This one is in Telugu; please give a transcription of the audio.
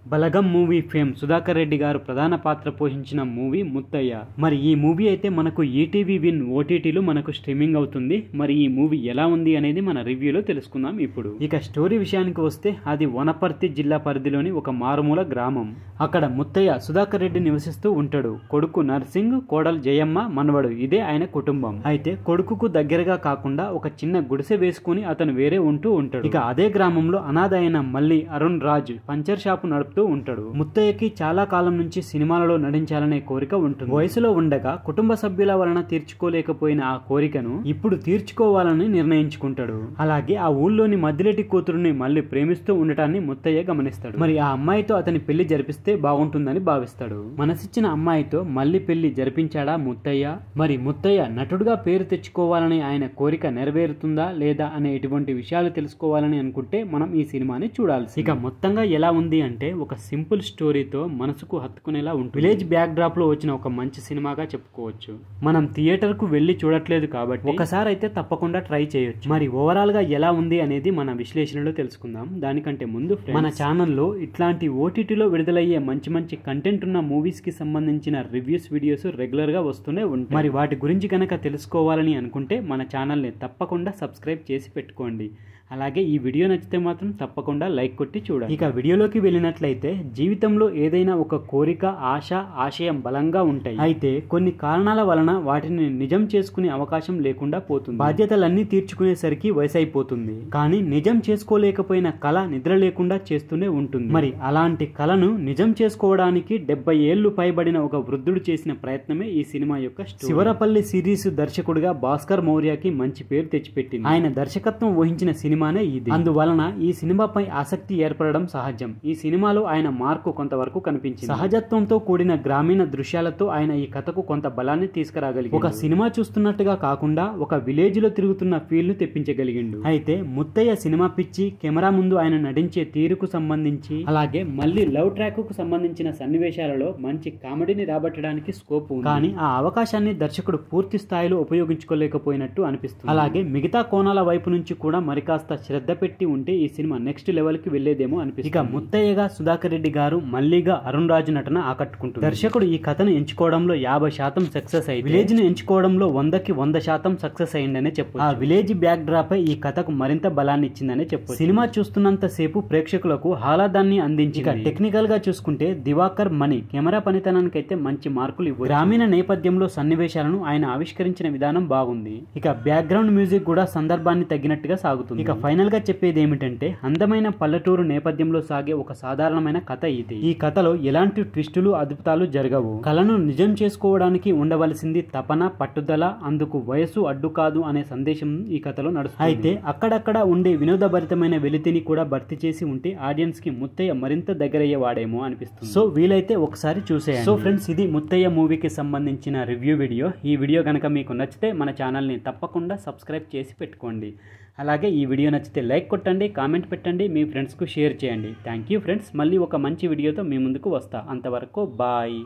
బలగం మూవీ ఫేమ్ సుధాకర్ రెడ్డి గారు ప్రధాన పాత్ర పోషించిన మూవీ ముత్తయ్య. మరి ఈ మూవీ అయితే మనకు ఈటీవీ విన్ ఓటీటీలో మనకు స్ట్రీమింగ్ అవుతుంది. మరి ఈ మూవీ ఎలా ఉంది అనేది మన రివ్యూలో తెలుసుకుందాం ఇప్పుడు. ఇక స్టోరీ విషయానికి వస్తే అది వనపర్తి జిల్లా పరిధిలోని ఒక మారుమూల గ్రామం. అక్కడ ముత్తయ్య సుధాకర్ రెడ్డి నివసిస్తూ ఉంటాడు. కొడుకు నర్సింగ్, కోడలు జయమ్మ, మనవడు, ఇదే ఆయన కుటుంబం. అయితే కొడుకుకు దగ్గరగా కాకుండా ఒక చిన్న గుడిసె వేసుకుని అతను వేరే ఉంటూ ఉంటాడు. ఇక అదే గ్రామంలో అనాథ అయిన మల్లి అరుణ్ రాజ్ పంచర్ షాపు నడుపుతూ ఉంటాడు. ముత్తయ్యకి చాలా కాలం నుంచి సినిమాలలో నటించాలనే కోరిక ఉంటుంది. వయసులో ఉండగా కుటుంబ సభ్యుల వలన తీర్చుకోలేకపోయిన ఆ కోరికను ఇప్పుడు తీర్చుకోవాలని నిర్ణయించుకుంటాడు. అలాగే ఆ ఊళ్ళోని మద్దిలేటి కూతురుని మళ్ళీ ప్రేమిస్తూ ఉండటాన్ని ముత్తయ్య గమనిస్తాడు. మరి ఆ అమ్మాయితో అతని పెళ్లి జరిపిస్తే బాగుంటుందని భావిస్తాడు. మనసిచ్చిన అమ్మాయితో మళ్ళీ పెళ్లి జరిపించాడా ముత్తయ్య? మరి ముత్తయ్య నటుడుగా పేరు తెచ్చుకోవాలని ఆయన కోరిక నెరవేరుతుందా లేదా అనే ఎటువంటి విషయాలు తెలుసుకోవాలని అనుకుంటే మనం ఈ సినిమాని చూడాల్సి. ఇక మొత్తంగా ఎలా ఉంది అంటే ఒక సింపుల్ స్టోరీతో మనసుకు హత్తుకునేలా ఉంటుంది. విలేజ్ బ్యాక్ డ్రాప్ లో వచ్చిన ఒక మంచి సినిమాగా చెప్పుకోవచ్చు. మనం థియేటర్ కు వెళ్లి చూడట్లేదు కాబట్టి ఒకసారి అయితే తప్పకుండా ట్రై చేయొచ్చు. మరి ఓవరాల్ గా ఎలా ఉంది అనేది మన విశ్లేషణలో తెలుసుకుందాం. దానికంటే ముందు మన ఛానల్లో ఇట్లాంటి ఓటీటీలో విడుదలయ్యే మంచి మంచి కంటెంట్ ఉన్న మూవీస్ కి సంబంధించిన రివ్యూస్ వీడియోస్ రెగ్యులర్ గా వస్తూనే ఉంటాయి. మరి వాటి గురించి కనుక తెలుసుకోవాలని అనుకుంటే మన ఛానల్ని తప్పకుండా సబ్స్క్రైబ్ చేసి పెట్టుకోండి. అలాగే ఈ వీడియో నచ్చితే మాత్రం తప్పకుండా లైక్ కొట్టి చూడండి. ఇక వీడియోలోకి వెళ్ళినట్లయితే జీవితంలో ఏదైనా ఒక కోరిక, ఆశ, ఆశయం బలంగా ఉంటాయి. అయితే కొన్ని కారణాల వలన వాటిని నిజం చేసుకునే అవకాశం లేకుండా పోతుంది. బాధ్యతలన్నీ తీర్చుకునేసరికి వయసు అయిపోతుంది. కానీ నిజం చేసుకోలేకపోయిన కళ నిద్ర లేకుండా చేస్తూనే ఉంటుంది. మరి అలాంటి కళను నిజం చేసుకోవడానికి 70 ఏళ్లు పైబడిన ఒక వృద్ధుడు చేసిన ప్రయత్నమే ఈ సినిమా యొక్క స్టోరీ. శివరపల్లి సిరీస్ దర్శకుడిగా భాస్కర్ మౌర్యకి మంచి పేరు తెచ్చిపెట్టింది. ఆయన దర్శకత్వం వహించిన సినిమానే ఇది. అందువలన ఈ సినిమాపై ఆసక్తి ఏర్పడడం సహజం. ఈ సినిమాలో ఆయన మార్కు కొంతవరకు కనిపించింది. సహజత్వంతో కూడిన గ్రామీణ దృశ్యాలతో ఆయన ఈ కథకు కొంత బలాన్ని తీసుకురాగలిగాడు. ఒక సినిమా చూస్తున్నట్టుగా కాకుండా ఒక విలేజ్ లో తిరుగుతున్న ఫీల్ ను తెప్పించగలిగిండు. అయితే ముత్తయ్య సినిమా పిచ్చి, కెమెరా ముందు ఆయన నటించే తీరుకు సంబంధించి, అలాగే మళ్ళీ లవ్ ట్రాక్ కు సంబంధించిన సన్నివేశాలలో మంచి కామెడీని రాబట్టడానికి స్కోప్ ఉంది. కానీ ఆ అవకాశాన్ని దర్శకుడు పూర్తి స్థాయిలో ఉపయోగించుకోలేకపోయినట్టు అనిపిస్తుంది. అలాగే మిగతా కోణాల వైపు నుంచి కూడా మరి కాస్త శ్రద్ధ పెట్టి ఉంటే ఈ సినిమా నెక్స్ట్ లెవెల్ కి వెళ్లేదేమో అనిపిస్తుంది. ఇక ముత్తయ్యగా సుధాకర్ రెడ్డి గారు, మల్లిగా అరుణ్ రాజు నటన ఆకట్టుకుంటుంది. దర్శకుడు ఈ కథను ఎంచుకోవడంలో 50% సక్సెస్ అయింది. విలేజ్ ను ఎంచుకోవడంలో 100కి 100% సక్సెస్ అయిందనే చెప్పు. ఆ విలేజ్ బ్యాక్ డ్రాప్ ఈ కథకు మరింత బలాన్ని ఇచ్చిందనే చెప్పు. సినిమా చూస్తున్నంత సేపు ప్రేక్షకులకు ఆహ్లాదాన్ని అందించి, టెక్నికల్ గా చూసుకుంటే దివాకర్ మణి కెమెరా పనితనానికైతే మంచి మార్కులు ఇవ్వాలి. గ్రామీణ నేపథ్యంలో సన్నివేశాలను ఆయన ఆవిష్కరించిన విధానం బాగుంది. ఇక బ్యాక్గ్రౌండ్ మ్యూజిక్ కూడా సందర్భాన్ని తగ్గినట్టుగా సాగుతుంది. ఇక ఫైనల్ గా చెప్పేది ఏమిటంటే అందమైన పల్లెటూరు నేపథ్యంలో సాగే ఒక సాధారణమైన కథ ఇది. ఈ కథలో ఎలాంటి ట్విస్టులు, అద్భుతాలు జరగవు. కళను నిజం చేసుకోవడానికి ఉండవలసింది తపన, పట్టుదల, అందుకు వయసు అడ్డు కాదు అనే సందేశం ఈ కథలో నడుస్తుంది. అయితే అక్కడక్కడ ఉండే వినోదభరితమైన వెలితిని కూడా భర్తీ చేసి ఉంటే ఆడియన్స్ కి ముత్తయ్య మరింత దగ్గరయ్యేవాడేమో అనిపిస్తుంది. సో వీలైతే ఒకసారి చూసేయండి. సో ఫ్రెండ్స్, ఇది ముత్తయ్య మూవీకి సంబంధించిన రివ్యూ వీడియో. ఈ వీడియో కనుక మీకు నచ్చితే మన ఛానల్ని తప్పకుండా సబ్స్క్రైబ్ చేసి పెట్టుకోండి. అలాగే ఈ వీడియో నచ్చితే లైక్ కొట్టండి, కామెంట్ పెట్టండి, మీ ఫ్రెండ్స్కు షేర్ చేయండి. Thank you friends. మళ్ళీ ఒక మంచి వీడియోతో మీ ముందుకు వస్తా. అంతవరకు బాయ్.